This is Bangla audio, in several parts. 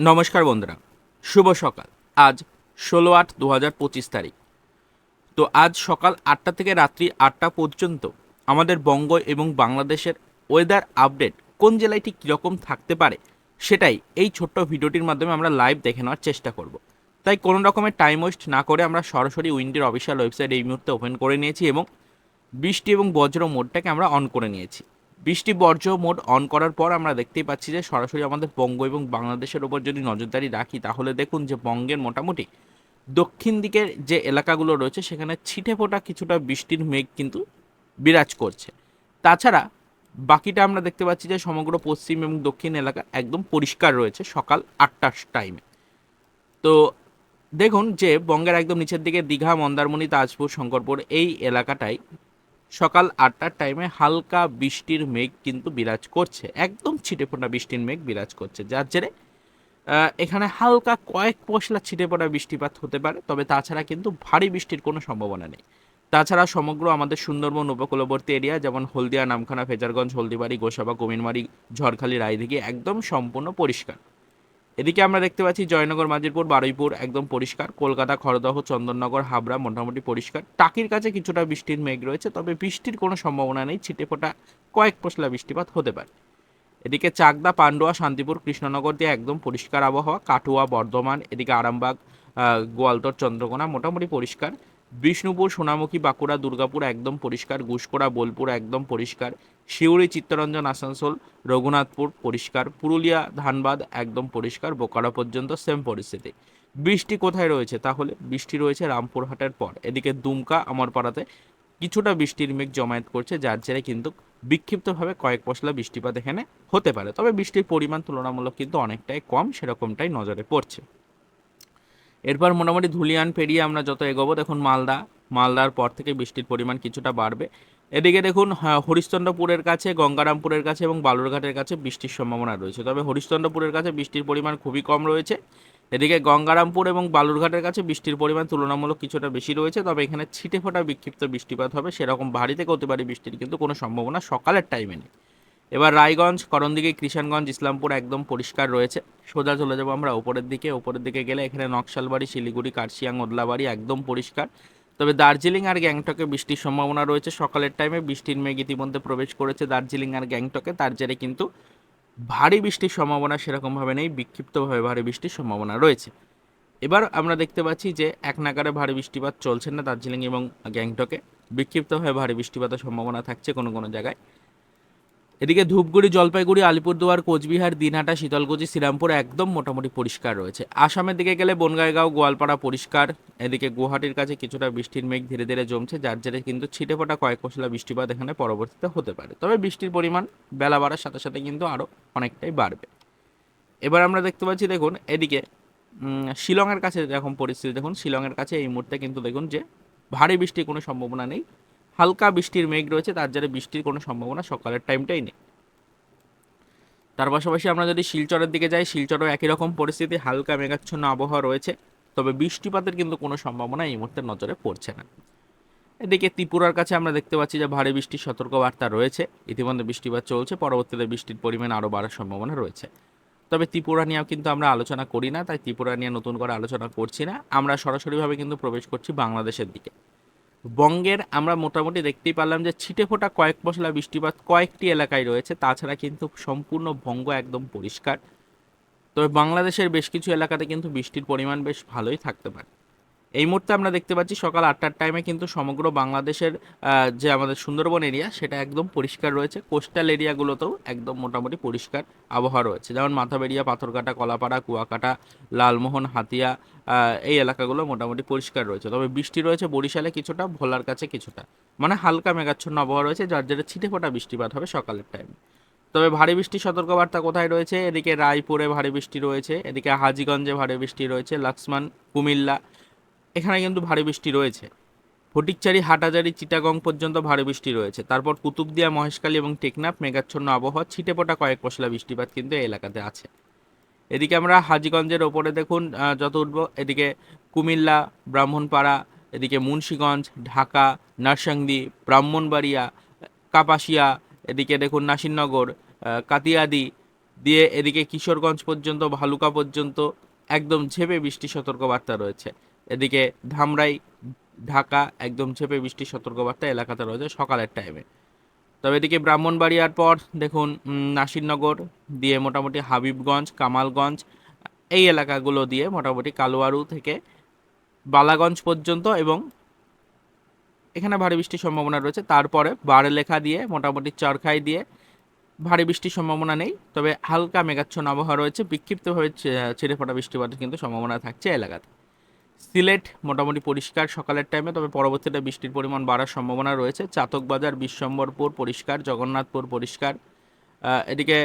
নমস্কার বন্ধুরা, শুভ সকাল। আজ 16/8/2025 তারিখ। তো আজ সকাল 8টা থেকে রাত্রি 8টা পর্যন্ত আমাদের বঙ্গ এবং বাংলাদেশের ওয়েদার আপডেট কোন জেলায় ঠিক কীরকম থাকতে পারে সেটাই এই ছোট্ট ভিডিওটির মাধ্যমে আমরা লাইভ দেখে নেওয়ার চেষ্টা করব। তাই কোনো রকমের টাইম ওয়েস্ট না করে আমরা সরাসরি উইন্ডের অফিসিয়াল ওয়েবসাইট এই মুহূর্তে ওপেন করে নিয়েছি এবং বৃষ্টি এবং বজ্র মোডটাকে আমরা অন করে নিয়েছি। বৃষ্টি বর্জ্য মোড অন করার পর আমরা দেখতেই পাচ্ছি যে সরাসরি আমাদের বঙ্গ এবং বাংলাদেশের ওপর যদি নজরদারি রাখি তাহলে দেখুন যে বঙ্গের মোটামুটি দক্ষিণ দিকের যে এলাকাগুলো রয়েছে সেখানে ছিটে ফোটা কিছুটা বৃষ্টির মেঘ কিন্তু বিরাজ করছে। তাছাড়া বাকিটা আমরা দেখতে পাচ্ছি যে সমগ্র পশ্চিম এবং দক্ষিণ এলাকা একদম পরিষ্কার রয়েছে সকাল 8টার টাইমে। তো দেখুন যে বঙ্গের একদম নিচের দিকে দীঘা, মন্দারমণি, তাজপুর, শঙ্করপুর এই এলাকাটায় সকাল 8টার টাইমে হালকা বৃষ্টির মেঘ কিন্তু বিরাজ করছে, একদম ছিটেফোঁটা বৃষ্টির মেঘ বিরাজ করছে, যার জেরে এখানে হালকা কয়েক পশলা ছিটে পড়া বৃষ্টিপাত হতে পারে, তবে তাছাড়া কিন্তু ভারী বৃষ্টির কোনো সম্ভাবনা নেই। তাছাড়া সমগ্র আমাদের সুন্দরবন উপকূলবর্তী এরিয়া যেমন হলদিয়া, নামখানা, ফেজারগঞ্জ, হলদিবাড়ি, গোসাবা, কুমিরমারি, ঝড়খালি, রায়দিঘি একদম সম্পূর্ণ পরিষ্কার। এদিকে আমরা দেখতে পাচ্ছি জয়নগর, মাজিরপুর, বারুইপুর একদম পরিষ্কার, কলকাতা, খড়দহ, চন্দননগর, হাবড়া মোটামুটি পরিষ্কার। টাকির কাছে কিছুটা বৃষ্টির মেঘ রয়েছে, তবে বৃষ্টির কোনো সম্ভাবনা নেই, ছিটেফোঁটা কয়েক পশলা বৃষ্টিপাত হতে পারে। এদিকে চাকদা, পান্ডুয়া, শান্তিপুর, কৃষ্ণনগর দিয়ে একদম পরিষ্কার আবহাওয়া। কাটুয়া, বর্ধমান, এদিকে আরামবাগ, গোয়ালতর, চন্দ্রকোনা মোটামুটি পরিষ্কার। বিষ্ণুপুর, সোনামুখী, বাঁকুড়া, দুর্গাপুর একদম পরিষ্কার। ঘুষকোড়া, বোলপুর একদম পরিষ্কার। সিউড়ি, চিত্তরঞ্জন, আসানসোল, রঘুনাথপুর পরিষ্কার। পুরুলিয়া, ধানবাদ একদম পরিষ্কার। বোকারো পর্যন্ত সেম পরিস্থিতি। বৃষ্টি কোথায় রয়েছে? তাহলে বৃষ্টি রয়েছে রামপুরহাটের পর। এদিকে দুমকা, আমরপাড়াতে কিছুটা বৃষ্টির মেঘ জমায়েত করছে, যার জেরে কিন্তু বিক্ষিপ্তভাবে কয়েক পশলা বৃষ্টিপাত এখানে হতে পারে, তবে বৃষ্টির পরিমাণ তুলনামূলক কিন্তু অনেকটাই কম, সেরকমটাই নজরে পড়ছে। এরপর মোটামুটি ধুলিয়ান পেরিয়ে আমরা যত এগোবো দেখুন মালদার পর থেকে বৃষ্টির পরিমাণ কিছুটা বাড়বে। এদিকে দেখুন হরিশ্চন্দ্রপুরের কাছে, গঙ্গারামপুরের কাছে এবং বালুরঘাটের কাছে বৃষ্টির সম্ভাবনা রয়েছে, তবে হরিশ্চন্দ্রপুরের কাছে বৃষ্টির পরিমাণ খুবই কম রয়েছে। এদিকে গঙ্গারামপুর এবং বালুরঘাটের কাছে বৃষ্টির পরিমাণ তুলনামূলক কিছুটা বেশি রয়েছে, তবে এখানে ছিটে ফোটা বিক্ষিপ্ত বৃষ্টিপাত হবে, সেরকম ভারী থেকে অতি ভারী বৃষ্টির কিন্তু কোনো সম্ভাবনা সকালের টাইমে নেই। এবার রায়গঞ্জ, করণদিঘি, কিষানগঞ্জ, ইসলামপুর একদম পরিষ্কার রয়েছে। সোজা চলে যাবো আমরা ওপরের দিকে গেলে এখানে নকশালবাড়ি, শিলিগুড়ি, কার্শিয়াং, ওদলাবাড়ি একদম পরিষ্কার। তবে দার্জিলিং আর গ্যাংটকে বৃষ্টির সম্ভাবনা রয়েছে সকালের টাইমে। বৃষ্টির মেঘ ইতিমধ্যে প্রবেশ করেছে দার্জিলিং আর গ্যাংটকে, তার জেরে কিন্তু ভারী বৃষ্টির সম্ভাবনা সেরকমভাবে নেই, বিক্ষিপ্তভাবে ভারী বৃষ্টির সম্ভাবনা রয়েছে। এবার আমরা দেখতে পাচ্ছি যে এক নাগারে ভারী বৃষ্টিপাত চলছে না দার্জিলিং এবং গ্যাংটকে, বিক্ষিপ্তভাবে ভারী বৃষ্টিপাতের সম্ভাবনা থাকছে কোনো কোনো জায়গায়। এদিকে ধূপগুড়ি, জলপাইগুড়ি, আলিপুরদুয়ার, কোচবিহার, দিনহাটা, শীতলকুচি, শ্রীরামপুর একদম মোটামুটি পরিষ্কার রয়েছে। আসামের দিকে গেলে বনগাঁইগাঁও, গোয়ালপাড়া পরিষ্কার। এদিকে গুয়াহাটির কাছে কিছুটা বৃষ্টির মেঘ ধীরে ধীরে জমছে, যার জেরে কিন্তু ছিটেফোঁটা কয়েক পশলা বৃষ্টিপাত এখানে পরবর্তীতে হতে পারে, তবে বৃষ্টির পরিমাণ বেলা বাড়ার সাথে সাথে কিন্তু আরও অনেকটাই বাড়বে। এবার আমরা দেখতে পাচ্ছি দেখুন এদিকে শিলংয়ের কাছে এরকম পরিস্থিতি, দেখুন শিলংয়ের কাছে এই মুহূর্তে কিন্তু দেখুন যে ভারী বৃষ্টির কোনো সম্ভাবনা নেই, হালকা বৃষ্টির মেঘ রয়েছে, তার জন্য বৃষ্টির কোনো সম্ভাবনা সকালের টাইমটাই নেই। তার পাশাপাশি আমরা যদি শিলচরের দিকে যাই, শিলচরও একই রকম পরিস্থিতি, হালকা মেঘাচ্ছন্ন আবহাওয়া রয়েছে, তবে বৃষ্টিপাতের কিন্তু কোনো সম্ভাবনা এই মুহূর্তে নজরে পড়ছে না। এদিকে ত্রিপুরার কাছে আমরা দেখতে পাচ্ছি যে ভারী বৃষ্টির সতর্কবার্তা রয়েছে, ইতিমধ্যে বৃষ্টিপাত চলছে, পরবর্তীতে বৃষ্টির পরিমাণ আরও বাড়ার সম্ভাবনা রয়েছে। তবে ত্রিপুরা নিয়েও কিন্তু আমরা আলোচনা করি না, তাই ত্রিপুরা নিয়ে নতুন করে আলোচনা করছি না, আমরা সরাসরিভাবে কিন্তু প্রবেশ করছি বাংলাদেশের দিকে। বঙ্গের আমরা মোটামুটি দেখতেই পারলাম যে ছিটেফোঁটা কয়েক পশলা বৃষ্টিপাত কয়েকটি এলাকায় রয়েছে, তাছাড়া কিন্তু সম্পূর্ণ বঙ্গ একদম পরিষ্কার। তবে বাংলাদেশের বেশ কিছু এলাকাতে কিন্তু বৃষ্টির পরিমাণ বেশ ভালোই থাকতে পারে। এই মুহূর্তে আমরা দেখতে পাচ্ছি সকাল 8টার টাইমে কিন্তু সমগ্র বাংলাদেশের যে আমাদের সুন্দরবন এরিয়া সেটা একদম পরিষ্কার রয়েছে। কোস্টাল এরিয়াগুলোতেও একদম মোটামুটি পরিষ্কার আবহাওয়া রয়েছে, যেমন মাথাবেড়িয়া, পাথরঘাটা, কলাপাড়া, কুয়াকাটা, লালমোহন, হাতিয়া এই এলাকাগুলো মোটামুটি পরিষ্কার রয়েছে। তবে বৃষ্টি রয়েছে বরিশালে কিছুটা, ভোলার কাছে কিছুটা, মানে হালকা মেঘাচ্ছন্ন আবহাওয়া রয়েছে, যার জেরে ছিটেফোঁটা বৃষ্টিপাত হবে সকালের টাইমে। তবে ভারী বৃষ্টির সতর্কবার্তা কোথায় রয়েছে? এদিকে রায়পুরে ভারী বৃষ্টি রয়েছে, এদিকে হাজীগঞ্জে ভারী বৃষ্টি রয়েছে, লাক্সমান, কুমিল্লা এখানে কিন্তু ভারী বৃষ্টি রয়েছে। ফটিকচারি, হাটাজারি, চিটাগং পর্যন্ত ভারী বৃষ্টি রয়েছে। তারপর কুতুবদিয়া, মহেশখালী এবং টেকনাফ মেঘাচ্ছন্ন আবহাওয়া, ছিটেফোঁটা কয়েক পশলা বৃষ্টিপাত কিন্তু এই এলাকাতে আছে। এদিকে আমরা হাজীগঞ্জের ওপরে দেখুন যত উঠব, এদিকে কুমিল্লা, ব্রাহ্মণপাড়া, এদিকে মুন্সীগঞ্জ, ঢাকা, নরসিংদী, ব্রাহ্মণবাড়িয়া, কাপাসিয়া, এদিকে দেখুন নাসিরনগর, কাতিয়াদি, দিয়ে এদিকে কিশোরগঞ্জ পর্যন্ত, ভালুকা পর্যন্ত একদম ঝেপে বৃষ্টির সতর্কবার্তা রয়েছে। এদিকে ধামরাই, ঢাকা একদম ঝেপে বৃষ্টির সতর্কবার্তা এলাকাতে রয়েছে সকালের টাইমে। তবে এদিকে ব্রাহ্মণবাড়িয়ার পর দেখুন নাসিরনগর দিয়ে মোটামুটি হাবিবগঞ্জ, কামালগঞ্জ এই এলাকাগুলো দিয়ে মোটামুটি কালোয়ারু থেকে বালাগঞ্জ পর্যন্ত এবং এখানে ভারী বৃষ্টির সম্ভাবনা রয়েছে। তারপরে বারলেখা দিয়ে মোটামুটি চরখাই দিয়ে ভারী বৃষ্টির সম্ভাবনা নেই, তবে হালকা মেঘাচ্ছন্ন আবহাওয়া রয়েছে। বিক্ষিপ্তভাবে ছিঁড়ে ফোটা বৃষ্টিপাতের কিন্তু সম্ভাবনা থাকছে এলাকাতে। সিলেট মোটামুটি পরিষ্কার সকালের টাইমে, তবে পরবর্তীতে বৃষ্টির পরিমাণ বাড়ার সম্ভাবনা রয়েছে। চাতকবাজার, বিশ্বম্বরপুর পরিষ্কার, জগন্নাথপুর পরিষ্কার, এদিকে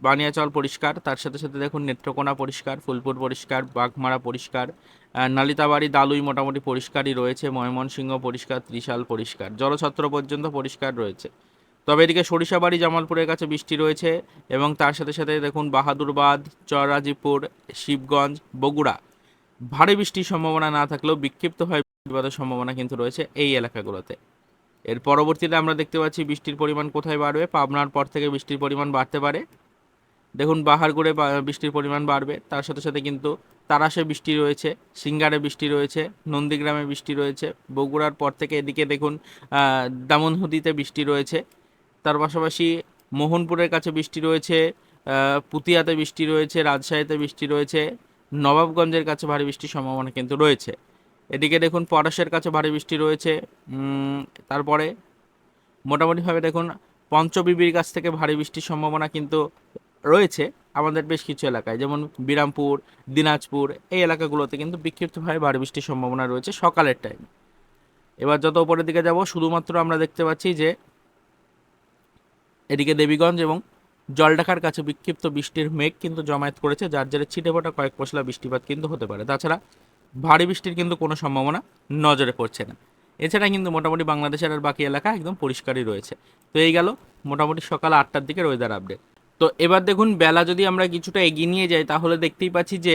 বানিয়াচল পরিষ্কার, তার সাথে সাথে দেখুন নেত্রকোনা পরিষ্কার, ফুলপুর পরিষ্কার, বাঘমারা পরিষ্কার, নালিতাবাড়ি, দালুই মোটামুটি পরিষ্কারই রয়েছে, ময়মনসিংহ পরিষ্কার, ত্রিশাল পরিষ্কার, জলছত্র পর্যন্ত পরিষ্কার রয়েছে। তবে এদিকে সরিষাবাড়ি, জামালপুরের কাছে বৃষ্টি রয়েছে এবং তার সাথে সাথে দেখুন বাহাদুরবাদ, চররাজিপুর, শিবগঞ্জ, বগুড়া ভারী বৃষ্টির সম্ভাবনা না থাকলেও বিক্ষিপ্তভাবে বৃষ্টিপাতের সম্ভাবনা কিন্তু রয়েছে এই এলাকাগুলোতে। এর পরবর্তীতে আমরা দেখতে পাচ্ছি বৃষ্টির পরিমাণ কোথায় বাড়বে। পাবনার পর থেকে বৃষ্টির পরিমাণ বাড়তে পারে। দেখুন বাহারগড়ে বৃষ্টির পরিমাণ বাড়বে, তার সাথে সাথে কিন্তু তারাশে বৃষ্টি রয়েছে, সিঙ্গারে বৃষ্টি রয়েছে, নন্দীগ্রামে বৃষ্টি রয়েছে। বগুড়ার পর থেকে এদিকে দেখুন দামনহুদিতে বৃষ্টি রয়েছে। তার পাশাপাশি মোহনপুরের কাছে বৃষ্টি রয়েছে, পুতিয়াতে বৃষ্টি রয়েছে, রাজশাহীতে বৃষ্টি রয়েছে, নবাবগঞ্জের কাছে ভারী বৃষ্টির সম্ভাবনা কিন্তু রয়েছে। এদিকে দেখুন পলাশের কাছে ভারী বৃষ্টি রয়েছে। তারপরে মোটামুটিভাবে দেখুন পঞ্চবিবির কাছ থেকে ভারী বৃষ্টির সম্ভাবনা কিন্তু রয়েছে আমাদের বেশ কিছু এলাকায়, যেমন বিরামপুর, দিনাজপুর এই এলাকাগুলোতে কিন্তু বিক্ষিপ্তভাবে ভারী বৃষ্টির সম্ভাবনা রয়েছে সকালের টাইমে। এবার যত উপরের দিকে যাব শুধুমাত্র আমরা দেখতে পাচ্ছি যে এদিকে দেবীগঞ্জ এবং জলঢাকার কাছে বিক্ষিপ্ত বৃষ্টির মেঘ কিন্তু জমায়েত করেছে, যার জেরে ছিটেফোঁটা কয়েক পশলা বৃষ্টিপাত কিন্তু হতে পারে। তাছাড়া ভারী বৃষ্টির কিন্তু কোনো সম্ভাবনা নজরে পড়ছে না। এছাড়া কিন্তু মোটামুটি বাংলাদেশের আর বাকি এলাকা একদম পরিষ্কারই রয়েছে। তো এই গেল মোটামুটি সকাল 8টার দিকের ওয়েদার আপডেট। তো এবার দেখুন বেলা যদি আমরা কিছুটা এগিয়ে নিয়ে যাই তাহলে দেখতেই পাচ্ছি যে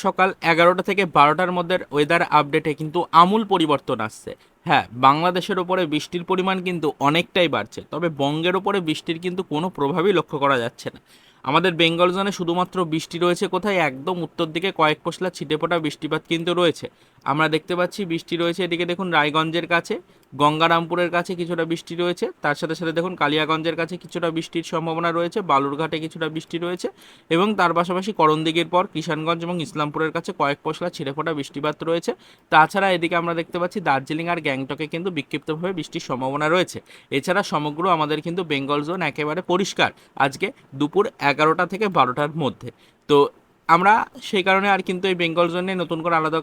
সকাল 11টা থেকে 12টার মধ্যে ওয়েদার আপডেটে কিন্তু আমূল পরিবর্তন আসছে। হ্যাঁ, বাংলাদেশের ওপরে বৃষ্টির পরিমাণ কিন্তু অনেকটাই বাড়ছে, তবে বঙ্গের ওপরে বৃষ্টির কিন্তু কোনো প্রভাবই লক্ষ্য করা যাচ্ছে না। আমাদের বেঙ্গল জোনে শুধুমাত্র বৃষ্টি রয়েছে কোথায়, একদম উত্তর দিকে কয়েক পশলা ছিটেফোঁটা বৃষ্টিপাত কিন্তু রয়েছে। আমরা দেখতে পাচ্ছি বৃষ্টি রয়েছে এদিকে দেখুন রায়গঞ্জের কাছে, গঙ্গারামপুরের কাছে কিছুটা বৃষ্টি রয়েছে, তার সাথে সাথে দেখুন কালিয়াগঞ্জের কাছে কিছুটা বৃষ্টির সম্ভাবনা রয়েছে, বালুরঘাটে কিছুটা বৃষ্টি রয়েছে এবং তার পাশাপাশি করণদিঘির পর কিষানগঞ্জ এবং ইসলামপুরের কাছে কয়েক পশলা ছিটেফোঁটা বৃষ্টিপাত রয়েছে। তাছাড়া এদিকে আমরা দেখতে পাচ্ছি দার্জিলিং আর গ্যাংটকে কিন্তু বিক্ষিপ্তভাবে বৃষ্টির সম্ভাবনা রয়েছে। এছাড়া সমগ্র আমাদের কিন্তু বেঙ্গল জোন একেবারে পরিষ্কার আজকে দুপুর 11টা থেকে 12টার মধ্যে। তো আমরা সেই কারণে আর কিন্তু এই বেঙ্গল জোনে নতুন করে আলাদা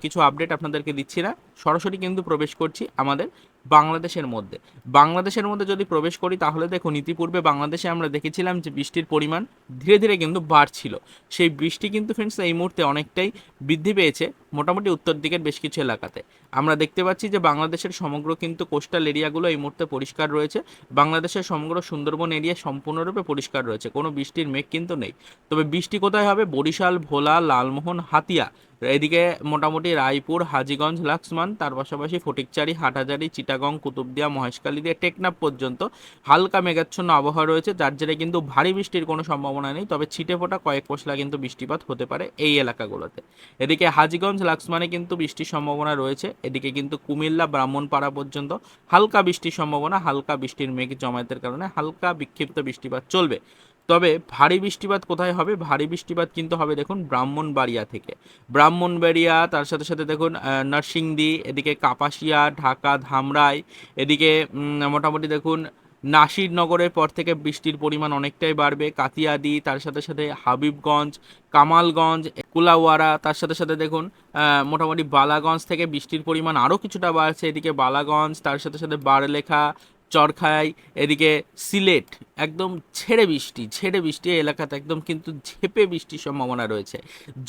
কিছু আপডেট আপনাদেরকে দিচ্ছি না, সরাসরি কিন্তু প্রবেশ করছি আমাদের বাংলাদেশের মধ্যে। বাংলাদেশের মধ্যে যদি প্রবেশ করি তাহলে দেখুন ইতিপূর্বে বাংলাদেশে আমরা দেখেছিলাম যে বৃষ্টির পরিমাণ ধীরে ধীরে কিন্তু বাড়ছিল। সেই বৃষ্টি কিন্তু ফ্রেন্ডস এই মুহূর্তে অনেকটাই বৃদ্ধি পেয়েছে মোটামুটি উত্তর দিকের বেশ কিছু এলাকাতে। আমরা দেখতে পাচ্ছি যে বাংলাদেশের সমগ্র কিন্তু কোস্টাল এরিয়াগুলো এই মুহূর্তে পরিষ্কার রয়েছে। বাংলাদেশের সমগ্র সুন্দরবন এরিয়া সম্পূর্ণরূপে পরিষ্কার রয়েছে, কোনো বৃষ্টির মেঘ কিন্তু নেই। তবে বৃষ্টি কোথায় হবে, বরিশাল, ভোলা, লালমোহন, হাতিয়া, এদিকে মোটামুটি রায়পুর, হাজীগঞ্জ, লাক্সমান, তার পাশাপাশি ফটিকচারি, হাটহাজারী, চিটাগং, কুতুবদিয়া, মহেশখালী দিয়ে টেকনাফ পর্যন্ত হালকা মেঘাচ্ছন্ন আবহাওয়া রয়েছে, যার জেরে কিন্তু ভারী বৃষ্টির কোনো সম্ভাবনা নেই, তবে ছিটেফোঁটা কয়েক পশলা কিন্তু বৃষ্টিপাত হতে পারে এই এলাকাগুলোতে। এদিকে হাজীগঞ্জ, লাক্সমানে কিন্তু বৃষ্টির সম্ভাবনা রয়েছে। এদিকে কিন্তু কুমিল্লা, ব্রাহ্মণপাড়া পর্যন্ত হালকা বৃষ্টির সম্ভাবনা, হালকা বৃষ্টির মেঘ জমায়েতের কারণে হালকা বিক্ষিপ্ত বৃষ্টিপাত চলবে। তবে ভারী বৃষ্টিপাত কোথায় হবে, ভারী বৃষ্টিপাত কিন্তু হবে দেখুন ব্রাহ্মণবাড়িয়া থেকে, ব্রাহ্মণবাড়িয়া তার সাথে সাথে দেখুন নরসিংদী, এদিকে কাপাসিয়া, ঢাকা, ধামরাই, এদিকে মোটামুটি দেখুন নাসিরনগরের পর থেকে বৃষ্টির পরিমাণ অনেকটাই বাড়বে। কাতিয়াদি, তার সাথে সাথে হাবিবগঞ্জ, কামালগঞ্জ, কুলাউয়ারা, তার সাথে সাথে দেখুন মোটামুটি বালাগঞ্জ থেকে বৃষ্টির পরিমাণ আরও কিছুটা বাড়ছে। এদিকে বালাগঞ্জ, তার সাথে সাথে বারলেখা, চরখাই, এদিকে সিলেট একদম ছেড়ে বৃষ্টি এই এলাকাতে একদম কিন্তু ঝেপে বৃষ্টির সম্ভাবনা রয়েছে।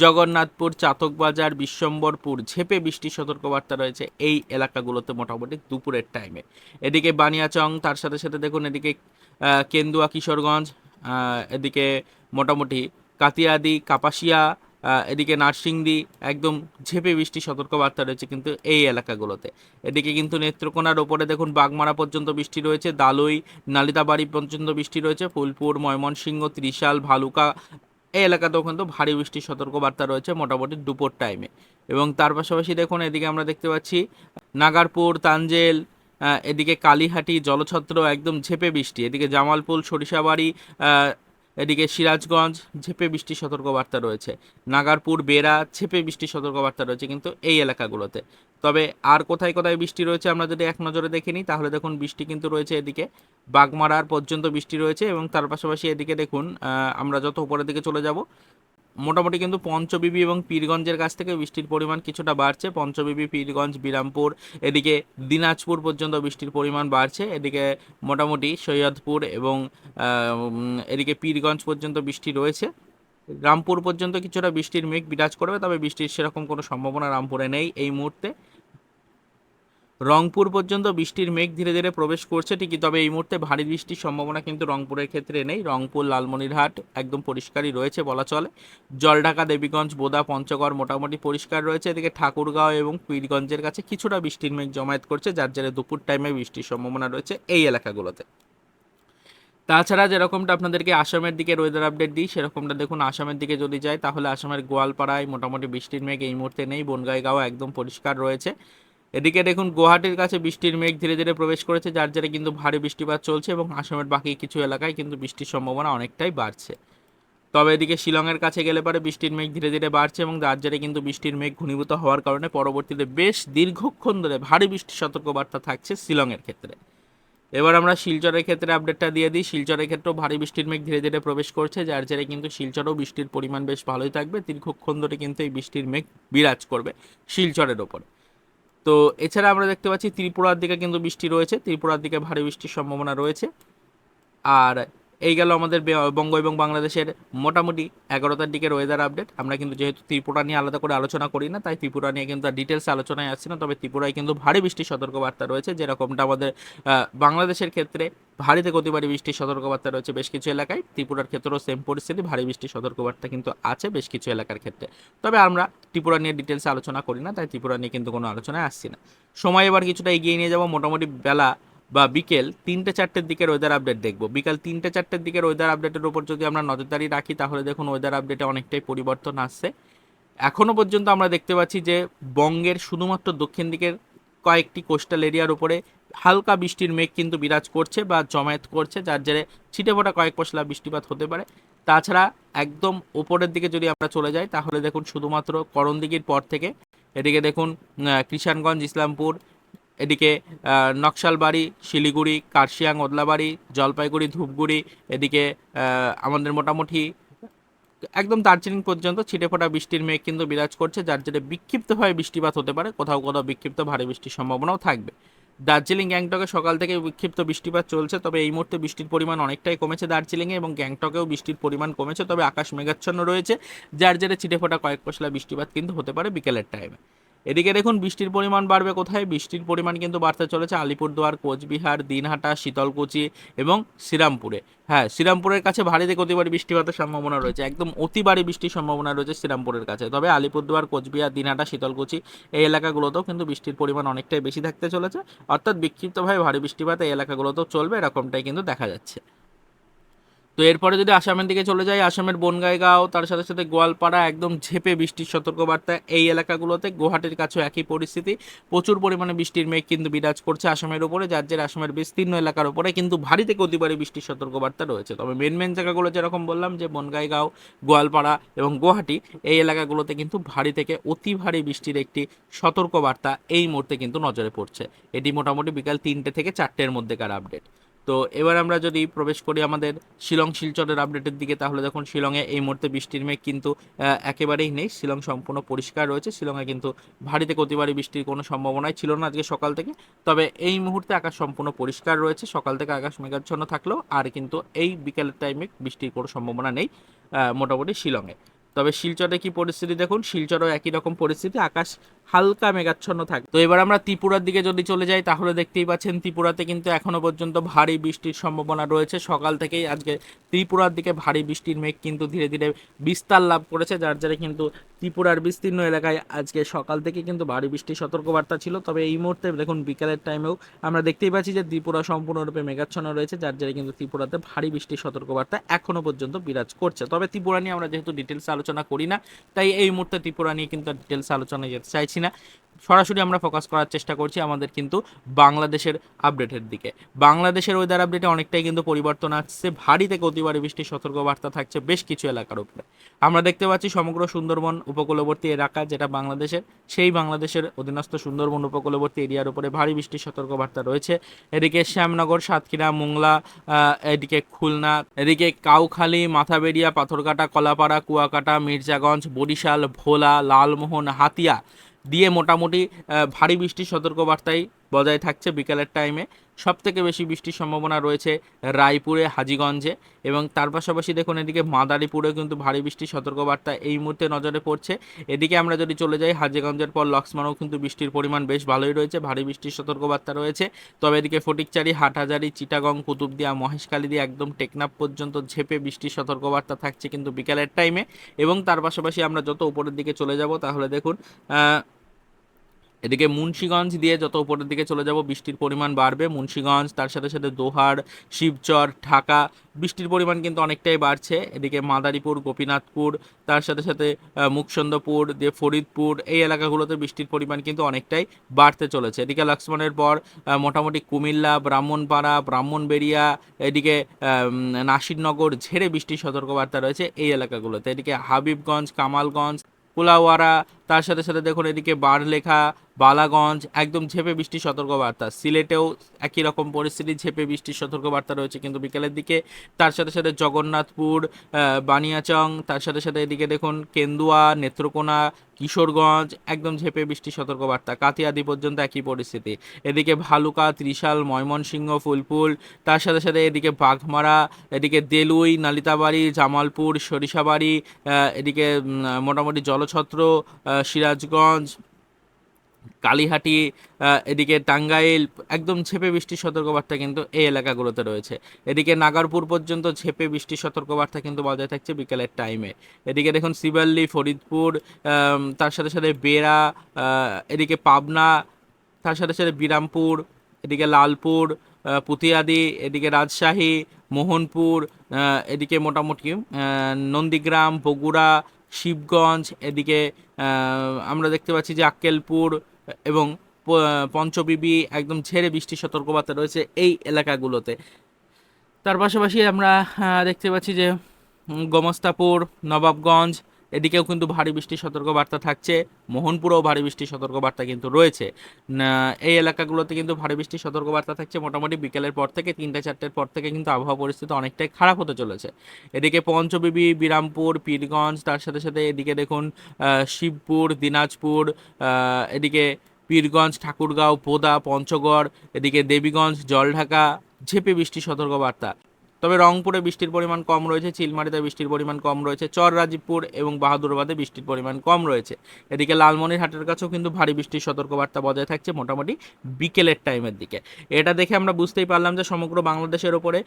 জগন্নাথপুর, চাতকবাজার, বিশ্বম্বরপুর ঝেপে বৃষ্টির সতর্কবার্তা রয়েছে এই এলাকাগুলোতে মোটামুটি দুপুরের টাইমে। এদিকে বানিয়াচং, তার সাথে সাথে দেখুন এদিকে কেন্দুয়া, কিশোরগঞ্জ, এদিকে মোটামুটি কাতিয়াদি, কাপাসিয়া, এদিকে নার্সিংদী একদম ঝেঁপে বৃষ্টির সতর্কবার্তা রয়েছে কিন্তু এই এলাকাগুলোতে। এদিকে কিন্তু নেত্রকোনার ওপরে দেখুন বাগমারা পর্যন্ত বৃষ্টি রয়েছে, দালুই নালিতাবাড়ি পর্যন্ত বৃষ্টি রয়েছে, ফুলপুর, ময়মনসিংহ, ত্রিশাল, ভালুকা এই এলাকাতেও কিন্তু ভারী বৃষ্টির সতর্কবার্তা রয়েছে মোটামুটি দুপুর টাইমে। এবং তার পাশাপাশি দেখুন এদিকে আমরা দেখতে পাচ্ছি নাগারপুর, তানজেল, এদিকে কালীহাটি, জলছত্র একদম ঝেঁপে বৃষ্টি, এদিকে জামালপুর, সরিষাবাড়ি, এদিকে সিরাজগঞ্জ ঝেঁপে বৃষ্টির সতর্কবার্তা রয়েছে, নাগারপুর, বেড়া ঝেঁপে বৃষ্টির সতর্কবার্তা রয়েছে কিন্তু এই এলাকাগুলোতে। তবে আর কোথায় কোথায় বৃষ্টি রয়েছে আমরা যদি এক নজরে দেখে নিই তাহলে দেখুন বৃষ্টি কিন্তু রয়েছে এদিকে বাগমারার পর্যন্ত বৃষ্টি রয়েছে এবং তার পাশাপাশি এদিকে দেখুন আমরা যত উপরের দিকে চলে যাব মোটামুটি কিন্তু পঞ্চবিবি এবং পীরগঞ্জের কাছ থেকে বৃষ্টির পরিমাণ কিছুটা বাড়ছে। পঞ্চবিবি, পীরগঞ্জ, বিরামপুর, এদিকে দিনাজপুর পর্যন্ত বৃষ্টির পরিমাণ বাড়ছে। এদিকে মোটামুটি সৈয়দপুর এবং এদিকে পীরগঞ্জ পর্যন্ত বৃষ্টি রয়েছে। রামপুর পর্যন্ত কিছুটা বৃষ্টির মেঘ বিরাজ করবে, তবে বৃষ্টির সেরকম কোনো সম্ভাবনা রামপুরে নেই এই মুহূর্তে। রংপুর পর্যন্ত বৃষ্টির মেঘ ধীরে ধীরে প্রবেশ করছে ঠিকই, তবে এই মুহূর্তে ভারী বৃষ্টির সম্ভাবনা কিন্তু রংপুরের ক্ষেত্রে নেই। রংপুর, লালমনিরহাট একদম পরিষ্কারই রয়েছে বলা চলে। জলঢাকা, দেবীগঞ্জ, বোদা, পঞ্চগড় মোটামুটি পরিষ্কার রয়েছে। এদিকে ঠাকুরগাঁও এবং পীরগঞ্জের কাছে কিছুটা বৃষ্টির মেঘ জমায়েত করছে, যার জেরে দুপুর টাইমে বৃষ্টির সম্ভাবনা রয়েছে এই এলাকাগুলোতে। তাছাড়া যেরকমটা আপনাদেরকে আসামের দিকে ওয়েদার আপডেট দিই সেরকমটা দেখুন আসামের দিকে যদি যায় তাহলে আসামের গোয়ালপাড়ায় মোটামুটি বৃষ্টির মেঘ এই মুহূর্তে নেই। বনগাঁইগাঁও একদম পরিষ্কার রয়েছে। এদিকে দেখুন গুয়াহাটির কাছে বৃষ্টির মেঘ ধীরে ধীরে প্রবেশ করেছে, যার জেরে কিন্তু ভারী বৃষ্টিপাত চলছে এবং আসামের বাকি কিছু এলাকায় কিন্তু বৃষ্টির সম্ভাবনা অনেকটাই বাড়ছে। তবে এদিকে শিলংয়ের কাছে গেলে পরে বৃষ্টির মেঘ ধীরে ধীরে বাড়ছে এবং যার জেরে কিন্তু বৃষ্টির মেঘ ঘনীভূত হওয়ার কারণে পরবর্তীতে বেশ দীর্ঘক্ষণ ধরে ভারী বৃষ্টির সতর্কবার্তা থাকছে শিলংয়ের ক্ষেত্রে। এবার আমরা শিলচরের ক্ষেত্রে আপডেটটা দিয়ে দিই। শিলচরের ক্ষেত্রেও ভারী বৃষ্টির মেঘ ধীরে ধীরে প্রবেশ করছে, যার জেরে কিন্তু শিলচরেও বৃষ্টির পরিমাণ বেশ ভালোই থাকবে। দীর্ঘক্ষণ ধরে কিন্তু এই বৃষ্টির মেঘ বিরাজ করবে শিলচরের ওপরে। তো এছাড়া আমরা দেখতে পাচ্ছি ত্রিপুরার দিকে কিন্তু বৃষ্টি রয়েছে, ত্রিপুরার দিকে ভারী বৃষ্টির সম্ভাবনা রয়েছে। আর এই গেল আমাদের বঙ্গ এবং বাংলাদেশের মোটামুটি 11টার দিকের ওয়েদার আপডেট। আমরা কিন্তু যেহেতু ত্রিপুরা নিয়ে আলাদা করে আলোচনা করি না, তাই ত্রিপুরা নিয়ে কিন্তু ডিটেলস আলোচনায় আসছে না। তবে ত্রিপুরায় কিন্তু ভারী বৃষ্টির সতর্কবার্তা রয়েছে, যেরকমটা আমাদের বাংলাদেশের ক্ষেত্রে ভারী থেকে অতি ভারী বৃষ্টির সতর্কবার্তা রয়েছে বেশ কিছু এলাকায়। ত্রিপুরার ক্ষেত্রেও সেম পরিস্থিতি, ভারী বৃষ্টির সতর্কবার্তা কিন্তু আছে বেশ কিছু এলাকার ক্ষেত্রে। তবে আমরা ত্রিপুরা নিয়ে ডিটেলসে আলোচনা করি না, তাই ত্রিপুরা নিয়ে কিন্তু কোনো আলোচনায় আসছি না। সময় এবার কিছুটা এগিয়ে নিয়ে যাবো, মোটামুটি বেলা বা বিকেল 3টে-4টের দিকের ওয়েদার আপডেট দেখব। বিকাল 3টে-4টের দিকের ওয়েদার আপডেটের উপর যদি আমরা নজরদারি রাখি তাহলে দেখুন ওয়েদার আপডেটে অনেকটাই পরিবর্তন আসছে। এখনও পর্যন্ত আমরা দেখতে পাচ্ছি যে বঙ্গের শুধুমাত্র দক্ষিণ দিকের কয়েকটি কোস্টাল এরিয়ার উপরে হালকা বৃষ্টির মেঘ কিন্তু বিরাজ করছে বা জমায়েত করছে, যার জেরে ছিটেফোঁটা কয়েক পশলা বৃষ্টিপাত হতে পারে। তাছাড়া একদম উপরের দিকে যদি আমরা চলে যাই তাহলে দেখুন শুধুমাত্র করণদিঘির পর থেকে এদিকে দেখুন কিষানগঞ্জ, ইসলামপুর, এদিকে নকশালবাড়ি, শিলিগুড়ি, কার্শিয়াং, ওদলাবাড়ি, জলপাইগুড়ি, ধূপগুড়ি, এদিকে আমাদের মোটামুটি একদম দার্জিলিং পর্যন্ত ছিটেফোঁটা বৃষ্টির মেঘ কিন্তু বিরাজ করছে, যার জেরে বিক্ষিপ্তভাবে বৃষ্টিপাত হতে পারে, কোথাও কোথাও বিক্ষিপ্ত ভারী বৃষ্টির সম্ভাবনাও থাকবে। দার্জিলিং, গ্যাংটকে সকাল থেকে বিক্ষিপ্ত বৃষ্টিপাত চলছে, তবে এই মুহূর্তে বৃষ্টির পরিমাণ অনেকটাই কমেছে দার্জিলিংয়ে এবং গ্যাংটকেও বৃষ্টির পরিমাণ কমেছে, তবে আকাশ মেঘাচ্ছন্ন রয়েছে, যার জেরে ছিটেফোঁটা কয়েক পশলা বৃষ্টিপাত কিন্তু হতে পারে বিকেলের টাইমে। এদিকে দেখুন বৃষ্টির পরিমাণ বাড়বে কোথায়, বৃষ্টির পরিমাণ কিন্তু বাড়তে চলেছে আলিপুরদুয়ার, কোচবিহার, দিনহাটা, শীতলকুচি এবং শ্রীরামপুরে। হ্যাঁ, শ্রীরামপুরের কাছে ভারী থেকে অতি ভারী বৃষ্টিপাতের সম্ভাবনা রয়েছে, একদম অতি ভারী বৃষ্টির সম্ভাবনা রয়েছে শ্রীরামপুরের কাছে। তবে আলিপুরদুয়ার, কোচবিহার, দিনহাটা, শীতলকুচি এই এলাকাগুলোতেও কিন্তু বৃষ্টির পরিমাণ অনেকটাই বেশি থাকতে চলেছে, অর্থাৎ বিক্ষিপ্তভাবে ভারী বৃষ্টিপাত এই এলাকাগুলোতেও চলবে, এরকমটাই কিন্তু দেখা যাচ্ছে। তো এরপরে যদি আসামের দিকে চলে যায়, আসামের বনগাঁইগাঁও, তার সাথে সাথে গোয়ালপাড়া একদম ঝেঁপে বৃষ্টির সতর্কবার্তা এই এলাকাগুলোতে। গুয়াহাটির কাছেও একই পরিস্থিতি, প্রচুর পরিমাণে বৃষ্টির মেঘ কিন্তু বিরাজ করছে আসামের উপরে, যার জেরে আসামের বিস্তীর্ণ এলাকার উপরে কিন্তু ভারী থেকে অতি ভারী বৃষ্টির সতর্কবার্তা রয়েছে। তবে মেন জায়গাগুলো যেরকম বললাম যে বনগাঁইগাঁও, গোয়ালপাড়া এবং গুয়াহাটি এই এলাকাগুলোতে কিন্তু ভারী থেকে অতি ভারী বৃষ্টির একটি সতর্কবার্তা এই মুহূর্তে কিন্তু নজরে পড়ছে। এটি মোটামুটি বিকাল 3টে থেকে 4টের মধ্যেকার আপডেট। তো এবার আমরা যদি প্রবেশ করি আমাদের শিলং শিলচরের আপডেটের দিকে তাহলে দেখুন শিলংয়ে এই মুহূর্তে বৃষ্টির মেঘ কিন্তু একেবারেই নেই, শিলং সম্পূর্ণ পরিষ্কার রয়েছে। শিলংয়ে কিন্তু ভারী থেকে অতি ভারী বৃষ্টির কোনো সম্ভাবনাই ছিল না আজকে সকাল থেকে, তবে এই মুহূর্তে আকাশ সম্পূর্ণ পরিষ্কার রয়েছে। সকাল থেকে আকাশ মেঘাচ্ছন্ন থাকলেও আর কিন্তু এই বিকেলের টাইমে বৃষ্টির কোনো সম্ভাবনা নেই মোটামুটি শিলংয়ে। তবে শিলচরে কি পরিস্থিতি দেখুন, শিলচরও একই রকম পরিস্থিতি, আকাশ হালকা মেঘাচ্ছন্ন থাকে। তো এবার আমরা ত্রিপুরার দিকে যদি চলে যাই তাহলে দেখতেই পাচ্ছেন ত্রিপুরাতে কিন্তু এখনো পর্যন্ত ভারী বৃষ্টির সম্ভাবনা রয়েছে। সকাল থেকেই আজকে ত্রিপুরার দিকে ভারী বৃষ্টির মেঘ কিন্তু ধীরে ধীরে বিস্তার লাভ করেছে, যার জেরে কিন্তু ত্রিপুরার বিস্তীর্ণ এলাকায় আজকে সকাল থেকে কিন্তু ভারী বৃষ্টির সতর্কবার্তা ছিল। তবে এই মুহূর্তে দেখুন বিকালের টাইমেও আমরা দেখতেই পাচ্ছি যে ত্রিপুরা সম্পূর্ণরূপে মেঘাচ্ছন্ন রয়েছে, যার জেরে কিন্তু ত্রিপুরাতে ভারী বৃষ্টির সতর্কবার্তা এখনো পর্যন্ত বিরাজ করছে। তবে ত্রিপুরা নিয়ে আমরা যেহেতু ডিটেলস আলোচনা করি না, তাই এই মুহূর্তে ত্রিপুরা নিয়ে কিন্তু ডিটেলস আলোচনায় যেতে চাইছি না। সরাসরি আমরা ফোকাস করার চেষ্টা করছি আমাদের কিন্তু বাংলাদেশের আপডেটের দিকে। বাংলাদেশের ওয়েদার আপডেটে অনেকটাই কিন্তু পরিবর্তন আসছে, ভারী থেকে অতি ভারী বৃষ্টির সতর্কবার্তা থাকছে বেশ কিছু এলাকার উপরে। আমরা দেখতে পাচ্ছি সমগ্র সুন্দরবন উপকূলবর্তী এলাকা যেটা বাংলাদেশের, সেই বাংলাদেশের অধীনস্থ সুন্দরবন উপকূলবর্তী এরিয়ার উপরে ভারী বৃষ্টির সতর্কবার্তা রয়েছে। এদিকে শ্যামনগর, সাতক্ষীরা, মোংলা, এদিকে খুলনা, এদিকে কাউখালী, মাথাবেড়িয়া, পাথরঘাটা, কলাপাড়া, কুয়াকাটা, মির্জাগঞ্জ, বরিশাল, ভোলা, লালমোহন, হাতিয়া দিয়ে মোটামুটি ভারী বৃষ্টির সতর্কবার্তাই বজায় থাকছে বিকালের টাইমে। সবথেকে বেশি বৃষ্টির সম্ভাবনা রয়েছে রায়পুরে, হাজীগঞ্জে, এবং তার পাশাপাশি দেখুন এদিকে মাদারীপুরেও কিন্তু ভারী বৃষ্টির সতর্কবার্তা এই মুহূর্তে নজরে পড়ছে। এদিকে আমরা যদি চলে যাই হাজীগঞ্জের পর লক্ষ্মণেও কিন্তু বৃষ্টির পরিমাণ বেশ ভালোই রয়েছে, ভারী বৃষ্টির সতর্কবার্তা রয়েছে। তবে এদিকে ফটিকচারি, হাটহাজারি, চিটাগং, কুতুবদিয়া, মহেশখালী দিয়ে একদম টেকনাফ পর্যন্ত ঝেপে বৃষ্টির সতর্কবার্তা থাকছে কিন্তু বিকালের টাইমে। এবং তার পাশাপাশি আমরা যত উপরের দিকে চলে যাব তাহলে দেখুন এদিকে মুন্সিগঞ্জ দিয়ে যত উপরের দিকে চলে যাব বৃষ্টির পরিমাণ বাড়বে। মুন্সিগঞ্জ, তার সাথে সাথে দোহার, শিবচর, ঢাকা বৃষ্টির পরিমাণ কিন্তু অনেকটাই বাড়ছে। এদিকে মাদারীপুর, গোপীনাথপুর, তার সাথে সাথে মুকসন্দপুর দিয়ে ফরিদপুর, এই এলাকাগুলোতে বৃষ্টির পরিমাণ কিন্তু অনেকটাই বাড়তে চলেছে। এদিকে লক্ষ্মণের পর মোটামুটি কুমিল্লা, ব্রাহ্মণপাড়া, ব্রাহ্মণবেড়িয়া, এদিকে নাসিরনগর ঝেড়ে বৃষ্টির সতর্কবার্তা রয়েছে এই এলাকাগুলোতে। এদিকে হাবিবগঞ্জ, কামালগঞ্জ, কুলাওয়ারা, তার সাথে সাথে দেখুন এদিকে বারলেখা, বালাগঞ্জ একদম ঝেপে বৃষ্টির সতর্কবার্তা। সিলেটেও একই রকম পরিস্থিতি, ঝেপে বৃষ্টির সতর্কবার্তা রয়েছে কিন্তু বিকেলের দিকে। তার সাথে সাথে জগন্নাথপুর, বানিয়াচং, তার সাথে সাথে এদিকে দেখুন কেন্দুয়া, নেত্রকোনা, কিশোরগঞ্জ একদম ঝেপে বৃষ্টির সতর্কবার্তা। কাতিয়াদি পর্যন্ত একই পরিস্থিতি। এদিকে ভালুকা, ত্রিশাল, ময়মনসিংহ, ফুলপুর, তার সাথে সাথে এদিকে বাঘমারা, এদিকে দেলুই, নালিতাবাড়ি, জামালপুর, সরিষাবাড়ি, এদিকে মোটামুটি জলছত্র, সিরাজগঞ্জ, কালীহাটি, এদিকে টাঙ্গাইল একদম ঝেপে বৃষ্টির সতর্কবার্তা কিন্তু এই এলাকাগুলোতে রয়েছে। এদিকে নাগারপুর পর্যন্ত ঝেপে বৃষ্টির সতর্কবার্তা কিন্তু বজায় থাকছে বিকেলের টাইমে। এদিকে দেখুন শিবাল্লি, ফরিদপুর, তার সাথে সাথে বেড়া, এদিকে পাবনা, তার সাথে সাথে বিরামপুর, এদিকে লালপুর, পুতিয়াদি, এদিকে রাজশাহী, মোহনপুর, এদিকে মোটামুটি নন্দীগ্রাম, বগুড়া, শিবগঞ্জ, এদিকে আমরা দেখতে পাচ্ছি যে আক্কেলপুর এবং পঞ্চবিবি একদম ঝেড়ে বৃষ্টির সতর্কবার্তা রয়েছে এই এলাকাগুলোতে। তার পাশাপাশি আমরা দেখতে পাচ্ছি যে গোমস্তাপুর, নবাবগঞ্জ এদিকেও কিন্তু ভারী বৃষ্টির সতর্কবার্তা থাকছে। মোহনপুরেও ভারী বৃষ্টির সতর্কবার্তা কিন্তু রয়েছে। এই এলাকাগুলোতে কিন্তু ভারী বৃষ্টির সতর্কবার্তা থাকছে মোটামুটি বিকেলের পর থেকে, 3-4টের পর থেকে কিন্তু আবহাওয়া পরিস্থিতি অনেকটাই খারাপ হতে চলেছে। এদিকে পঞ্চবিবি, বিরামপুর, পীরগঞ্জ, তার সাথে সাথে এদিকে দেখুন শিবপুর, দিনাজপুর, এদিকে পীরগঞ্জ, ঠাকুরগাঁও, বোদা, পঞ্চগড়, এদিকে দেবীগঞ্জ, জলঢাকা ঝেপে বৃষ্টির সতর্কবার্তা। তবে রংপুরে বৃষ্টির পরিমাণ কম রয়েছে, চিলমারিতে বৃষ্টির পরিমাণ কম রয়েছে, চর রাজীবপুর এবং বাহাদুরাবাদে বৃষ্টির পরিমাণ কম রয়েছে। এদিকে লালমনিরহাটের কাছেও কিন্তু ভারী বৃষ্টির সতর্কবার্তা বজায় থাকছে মোটামুটি বিকেলের টাইমের দিকে। এটা দেখে আমরা বুঝতেই পারলাম যে সমগ্র বাংলাদেশের ওপরে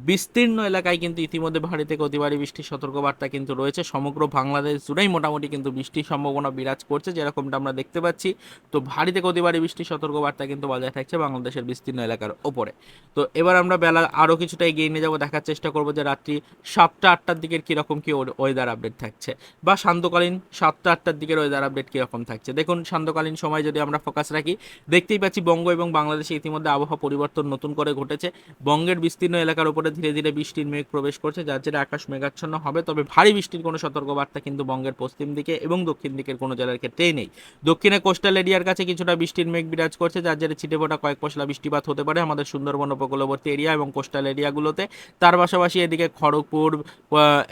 বিস্তীর্ণ এলাকায় কিন্তু ইতিমধ্যে ভারী থেকে অতি ভারী বৃষ্টির সতর্কবার্তা কিন্তু রয়েছে। সমগ্র বাংলাদেশ জুড়েই মোটামুটি কিন্তু বৃষ্টির সম্ভাবনা বিরাজ করছে যেরকমটা আমরা দেখতে পাচ্ছি। তো ভারী থেকে অতি ভারী বৃষ্টির সতর্কবার্তা কিন্তু বজায় থাকছে বাংলাদেশের বিস্তীর্ণ এলাকার ওপরে। তো এবার আমরা বেলা আরও কিছুটা এগিয়ে নিয়ে যাবো, দেখার চেষ্টা করবো যে রাত্রি 7টা-8টার দিকের কীরকম কী ওয়েদার আপডেট থাকছে, বা সান্ধ্যকালীন 7টা-8টার দিকের ওয়েদার আপডেট কীরকম থাকছে। দেখুন সান্ধ্যকালীন সময় যদি আমরা ফোকাস রাখি, দেখতেই পাচ্ছি বঙ্গ এবং বাংলাদেশে ইতিমধ্যে আবহাওয়া পরিবর্তন নতুন করে ঘটেছে। বঙ্গের বিস্তীর্ণ এলাকার উপরে ধীরে ধীরে বৃষ্টির মেঘ প্রবেশ করছে, যার জেরে আকাশ মেঘাচ্ছন্ন হবে। তবে ভারী বৃষ্টির কোনো সতর্কবার্তা কিন্তু বঙ্গের পশ্চিম দিকে এবং দক্ষিণ দিকের কোনো জেলার ক্ষেত্রেই নেই। দক্ষিণে কোস্টাল এরিয়ার কাছে কিছুটা বৃষ্টির মেঘ বিরাজ করছে, যার জেরে ছিটেফোঁটা কয়েক পশলা বৃষ্টিপাত হতে পারে আমাদের সুন্দরবন উপকূলবর্তী এরিয়া এবং কোস্টাল এরিয়াগুলোতে। তার পাশাপাশি এদিকে খড়গপুর,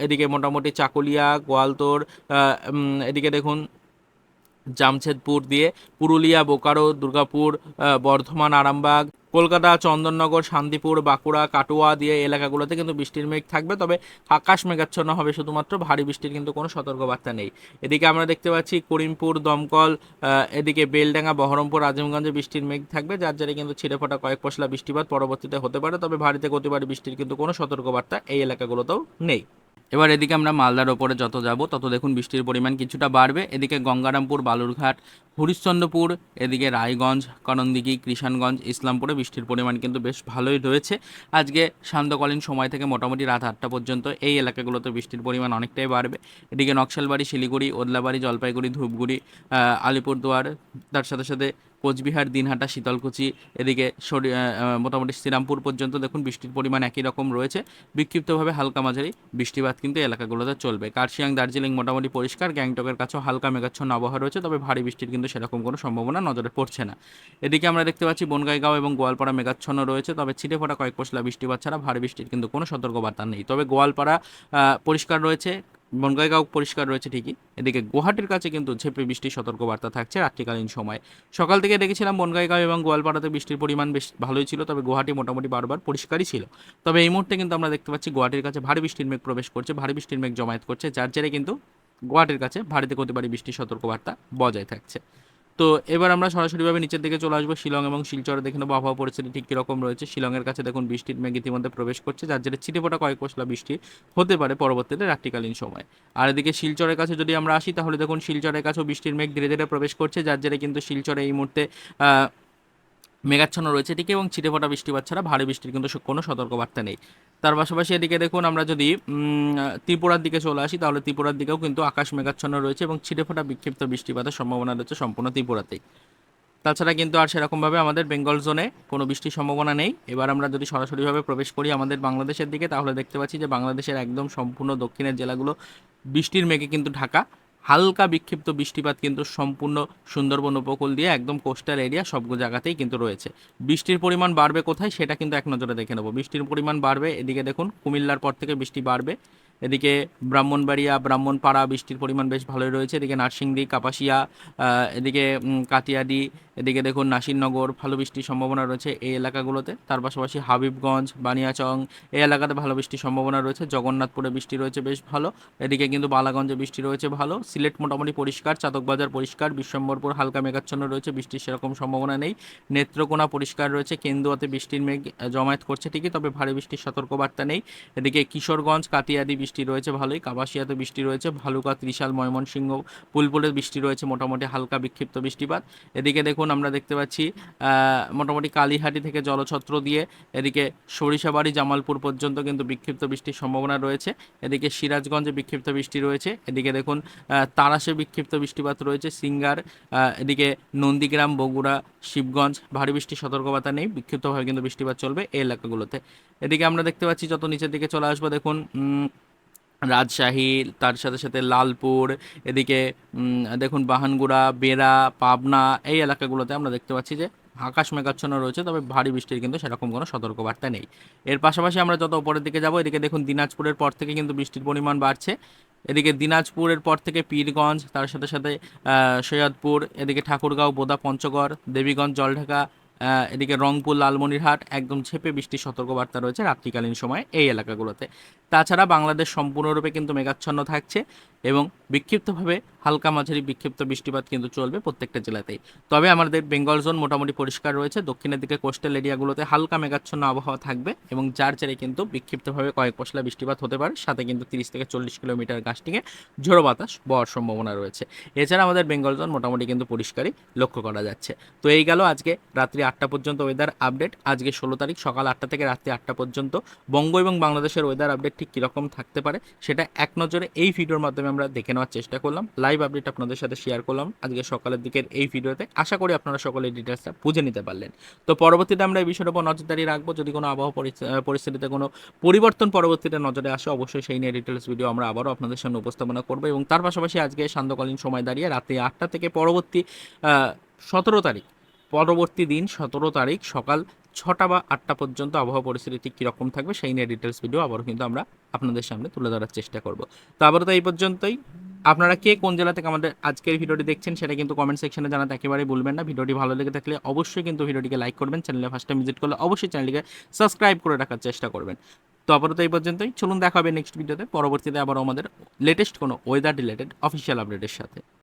এদিকে মোটামুটি চাকুলিয়া, গোয়ালতোড়, এদিকে দেখুন জামশেদপুর দিয়ে পুরুলিয়া, বোকারো, দুর্গাপুর, বর্ধমান, আরামবাগ, কলকাতা, চন্দননগর, শান্তিপুর, বাঁকুড়া, কাটোয়া দিয়ে এলাকাগুলোতে কিন্তু বৃষ্টির মেঘ থাকবে, তবে আকাশ মেঘাচ্ছন্ন হবে শুধুমাত্র, ভারী বৃষ্টির কিন্তু কোনো সতর্কবার্তা নেই। এদিকে আমরা দেখতে পাচ্ছি করিমপুর, দমকল, এদিকে বেলডাঙ্গা, বহরমপুর, আজিমগঞ্জে বৃষ্টির মেঘ থাকবে, যার জেরে কিন্তু ছিঁড়ে ফোটা কয়েক পশলা বৃষ্টিপাত পরবর্তীতে হতে পারে, তবে ভারী থেকে অতি ভারী বৃষ্টির কিন্তু কোনো সতর্কবার্তা এই এলাকাগুলোতেও নেই। এবার এদিকে আমরা মালদার ওপরে যত যাব তত দেখুন বৃষ্টির পরিমাণ কিছুটা বাড়বে। এদিকে গঙ্গারামপুর, বালুরঘাট, হরিশ্চন্দ্রপুর, এদিকে রায়গঞ্জ, করণদিঘি, কৃষাণগঞ্জ, ইসলামপুরে বৃষ্টির পরিমাণ কিন্তু বেশ ভালোই রয়েছে। আজকে সান্ধ্যকালীন সময় থেকে মোটামুটি রাত 8টা পর্যন্ত এই এলাকাগুলোতে বৃষ্টির পরিমাণ অনেকটাই বাড়বে। এদিকে নকশালবাড়ি, শিলিগুড়ি, ওদলাবাড়ি, জলপাইগুড়ি, ধূপগুড়ি, আলিপুরদুয়ার, তার সাথে সাথে কোচবিহার, দিনহাটা, শীতলকুচি, এদিকে মোটামুটি শ্রীরামপুর পর্যন্ত দেখুন বৃষ্টির পরিমাণ একই রকম রয়েছে। বিক্ষিপ্তভাবে হালকা মাঝারি বৃষ্টিপাত কিন্তু এলাকাগুলোতে চলবে। কার্শিয়াং, দার্জিলিং মোটামুটি পরিষ্কার, গ্যাংটকের কাছেও হালকা মেঘাচ্ছন্ন আবহাওয়া রয়েছে, তবে ভারী বৃষ্টির কিন্তু সেরকম কোনো সম্ভাবনা নজরে পড়ছে না। এদিকে আমরা দেখতে পাচ্ছি বনগাইগাঁও এবং গোয়ালপাড়া মেঘাচ্ছন্ন রয়েছে, তবে ছিটে ফোটা কয়েক পশলা বৃষ্টিপাত ছাড়া ভারী বৃষ্টির কিন্তু কোনো সতর্কবার্তা নেই। তবে গোয়ালপাড়া পরিষ্কার রয়েছে, বনগাইগাঁও পরিষ্কার রয়েছে ঠিকই। এদিকে গুয়াহাটির কাছে কিন্তু ঝেঁপে বৃষ্টির সতর্কবার্তা থাকছে রাত্রিকালীন সময়। সকাল থেকে দেখেছিলাম বনগাইগাঁও এবং গোয়ালপাড়াতে বৃষ্টির পরিমাণ বেশ ভালোই ছিল, তবে গুয়াহাটি মোটামুটি বারবার পরিষ্কারই ছিল। তবে এই মুহূর্তে কিন্তু আমরা দেখতে পাচ্ছি গুয়াহাটির কাছে ভারী বৃষ্টির মেঘ প্রবেশ করছে, ভারী বৃষ্টির মেঘ জমায়েত করছে, যার জেরে কিন্তু গুয়াহাটির কাছে ভারী থেকে অতি ভারী বৃষ্টির সতর্কবার্তা বজায় থাকছে। তো এবার আমরা সরাসরিভাবে নিচের দিকে চলে আসবো শিলং এবং শিলচরে, দেখে নেবো আবহাওয়া পরিস্থিতি ঠিক কীরকম রয়েছে। শিলংয়ের কাছে দেখুন বৃষ্টির মেঘ ইতিমধ্যে প্রবেশ করছে, যার জেরে ছিটেফোঁটা কয়েক পশলা বৃষ্টি হতে পারে পরবর্তীতে রাত্রিকালীন সময়। আর এদিকে শিলচরের কাছে যদি আমরা আসি, তাহলে দেখুন শিলচরের কাছেও বৃষ্টির মেঘ ধীরে ধীরে প্রবেশ করছে, যার জেরে কিন্তু শিলচরে এই মুহূর্তে মেঘাচ্ছন্ন রয়েছে ঠিক, এবং ছিটেফোঁটা বৃষ্টিপাত ছাড়া ভারী বৃষ্টির কিন্তু কোনো সতর্কবার্তা নেই। তার পাশাপাশি এদিকে দেখুন আমরা যদি ত্রিপুরার দিকে চলে আসি, তাহলে ত্রিপুরার দিকেও কিন্তু আকাশ মেঘাচ্ছন্ন রয়েছে এবং ছিটেফোঁটা বিক্ষিপ্ত বৃষ্টিপাতের সম্ভাবনা রয়েছে সম্পূর্ণ ত্রিপুরাতেই। তাছাড়া কিন্তু আর সেরকমভাবে আমাদের বেঙ্গল জোনে কোনো বৃষ্টির সম্ভাবনা নেই। এবার আমরা যদি সরাসরিভাবে প্রবেশ করি আমাদের বাংলাদেশের দিকে, তাহলে দেখতে পাচ্ছি যে বাংলাদেশের একদম সম্পূর্ণ দক্ষিণের জেলাগুলো বৃষ্টির মেঘে কিন্তু ঢাকা। হালকা বিক্ষিপ্ত বৃষ্টিপাত কিন্তু সম্পূর্ণ সুন্দরবন উপকূল দিয়ে একদম কোস্টাল এরিয়া সব জায়গাতেই কিন্তু রয়েছে। বৃষ্টির পরিমাণ বাড়বে কোথায় সেটা কিন্তু এক নজরে দেখে নেব। বৃষ্টির পরিমাণ বাড়বে, এদিকে দেখুন কুমিল্লার পর থেকে বৃষ্টি বাড়বে। এদিকে ব্রাহ্মণবাড়িয়া, ব্রাহ্মণপাড়া বৃষ্টির পরিমাণ বেশ ভালোই রয়েছে। এদিকে নার্সিংদী, কাপাসিয়া, এদিকে কাটিয়াদি, এদিকে দেখুন নাসিরনগর, ভালো বৃষ্টির সম্ভাবনা রয়েছে এই এলাকাগুলোতে। তার পাশাপাশি হাবিবগঞ্জ, বানিয়াচং এই এলাকাতে ভালো বৃষ্টির সম্ভাবনা রয়েছে। জগন্নাথপুরে বৃষ্টি রয়েছে বেশ ভালো। এদিকে কিন্তু বালাগঞ্জে বৃষ্টি রয়েছে ভালো। সিলেট মোটামুটি পরিষ্কার, চাতকবাজার পরিষ্কার, বিশ্বম্বরপুর হালকা মেঘাচ্ছন্ন রয়েছে, বৃষ্টির সেরকম সম্ভাবনা নেই। নেত্রকোনা পরিষ্কার রয়েছে, কেন্দুয়াতে বৃষ্টির মেঘ জমায়েত করছে ঠিকই, তবে ভারী বৃষ্টির সতর্কবার্তা নেই। এদিকে কিশোরগঞ্জ, কাটিয়াদি বৃষ্টি রয়েছে ভালোই, কাপাসিয়াতে বৃষ্টি রয়েছে, ভালুকা, ত্রিশাল, ময়মনসিংহ, পুলপুলে বৃষ্টি রয়েছে মোটামুটি হালকা বিক্ষিপ্ত বৃষ্টিপাত। এদিকে দেখুন আমরা দেখতে পাচ্ছি মোটামুটি কালীহাটি থেকে জলছত্র দিয়ে এদিকে সরিষাবাড়ি, জামালপুর পর্যন্ত কিন্তু বিক্ষিপ্ত বৃষ্টির সম্ভাবনা রয়েছে। এদিকে সিরাজগঞ্জে বিক্ষিপ্ত বৃষ্টি রয়েছে। এদিকে দেখুন তারাশে বিক্ষিপ্ত বৃষ্টিপাত রয়েছে, সিঙ্গার, এদিকে নন্দীগ্রাম, বগুড়া, শিবগঞ্জ ভারী বৃষ্টির সতর্কবার্তা নেই, বিক্ষিপ্তভাবে কিন্তু বৃষ্টিপাত চলবে এই এলাকাগুলোতে। এদিকে আমরা দেখতে পাচ্ছি যত নিচের দিকে চলে আসবো দেখুন রাজশাহী, তার সাথে সাথে লালপুর, এদিকে দেখুন বাহানগুড়া, বেড়া, পাবনা এই এলাকাগুলোতে আমরা দেখতে পাচ্ছি যে আকাশ মেঘাচ্ছন্ন রয়েছে, তবে ভারী বৃষ্টির কিন্তু সেরকম কোনো সতর্কবার্তা নেই। এর পাশাপাশি আমরা যত উপরের দিকে যাব, এদিকে দেখুন দিনাজপুরের পর থেকে কিন্তু বৃষ্টির পরিমাণ বাড়ছে। এদিকে দিনাজপুরের পর থেকে পীরগঞ্জ, তার সাথে সাথে সৈয়দপুর, এদিকে ঠাকুরগাঁও, বোদা, পঞ্চগড়, দেবীগঞ্জ, জলঢাকা, এদিকে রংপুর, লালমনিরহাট একদম ঝেঁপে বৃষ্টির সতর্কবার্তা রয়েছে রাত্রিকালীন সময়ে এই এলাকাগুলোতে। তাছাড়া বাংলাদেশ সম্পূর্ণরূপে কিন্তু মেঘাচ্ছন্ন থাকছে এবং বিক্ষিপ্তভাবে হালকা মাঝারি বিক্ষিপ্ত বৃষ্টিপাত কিন্তু চলবে প্রত্যেকটা জেলাতেই। তবে আমাদের বেঙ্গল জোন মোটামুটি পরিষ্কার রয়েছে, দক্ষিণের দিকে কোস্টাল এরিয়াগুলোতে হালকা মেঘাচ্ছন্ন আবহাওয়া থাকবে এবং যার জেরে কিন্তু বিক্ষিপ্তভাবে কয়েক পশলা বৃষ্টিপাত হতে পারে, সাথে কিন্তু 30 থেকে 40 কিলোমিটার গাছটিকে ঝোড়ো বাতাস বওয়ার সম্ভাবনা রয়েছে। এছাড়া আমাদের বেঙ্গল জোন মোটামুটি কিন্তু পরিষ্কারই লক্ষ্য করা যাচ্ছে। তো এই গেল আজকে রাত্রি 8টা পর্যন্ত ওয়েদার আপডেট। আজকে 16 তারিখ সকাল 8টা থেকে রাত্রি 8টা পর্যন্ত বঙ্গ এবং বাংলাদেশের ওয়েদার আপডেট ঠিক কীরকম থাকতে পারে সেটা এক নজরে এই ভিডিওর মাধ্যমে আমরা দেখে নেওয়ার চেষ্টা করলাম। লাইভ আপডেট আপনাদের সাথে শেয়ার করলাম আজকে সকালের দিকের এই ভিডিওতে। আশা করি আপনারা সকলে ডিটেলসটা বুঝে নিতে পারলেন। তো পরবর্তীতে আমরা এই বিষয়ের উপর নজরদারি রাখবো, যদি কোনো আবহাওয়া পরিস্থিতিতে কোনো পরিবর্তন পরবর্তীতে নজরে আসে অবশ্যই সেই নিয়ে ডিটেলস ভিডিও আমরা আবারও আপনাদের সামনে উপস্থাপনা করবো। এবং তার পাশাপাশি আজকে সান্ধ্যকালীন সময় দাঁড়িয়ে রাত্রি 8টা থেকে পরবর্তী 17 তারিখ পরবর্তী দিন 17 তারিখ সকাল 6টা বা 8টা পর্যন্ত আবহাওয়া পরিস্থিতি ঠিক কীরকম থাকবে সেই নিয়ে ডিটেলস ভিডিও আবারও কিন্তু আমরা আপনাদের সামনে তুলে ধরার চেষ্টা করব। তো আবারও তো এই পর্যন্তই। আপনারা কে কোন জেলা থেকে আমাদের আজকের ভিডিওটি দেখছেন সেটা কিন্তু কমেন্ট সেকশনে জানাতে একেবারেই ভুলবেন না। ভিডিওটি ভালো লেগে থাকলে অবশ্যই কিন্তু ভিডিওটিকে লাইক করবেন, চ্যানেলে ফার্স্ট টাইম ভিজিট করলে অবশ্যই চ্যানেলটিকে সাবস্ক্রাইব করে রাখার চেষ্টা করবেন। তো আপাতত এই পর্যন্তই, চলুন দেখা হবে নেক্সট ভিডিওতে, পরবর্তীতে আবার আমাদের লেটেস্ট কোনো ওয়েদার রিলেটেড অফিসিয়াল আপডেটের সাথে।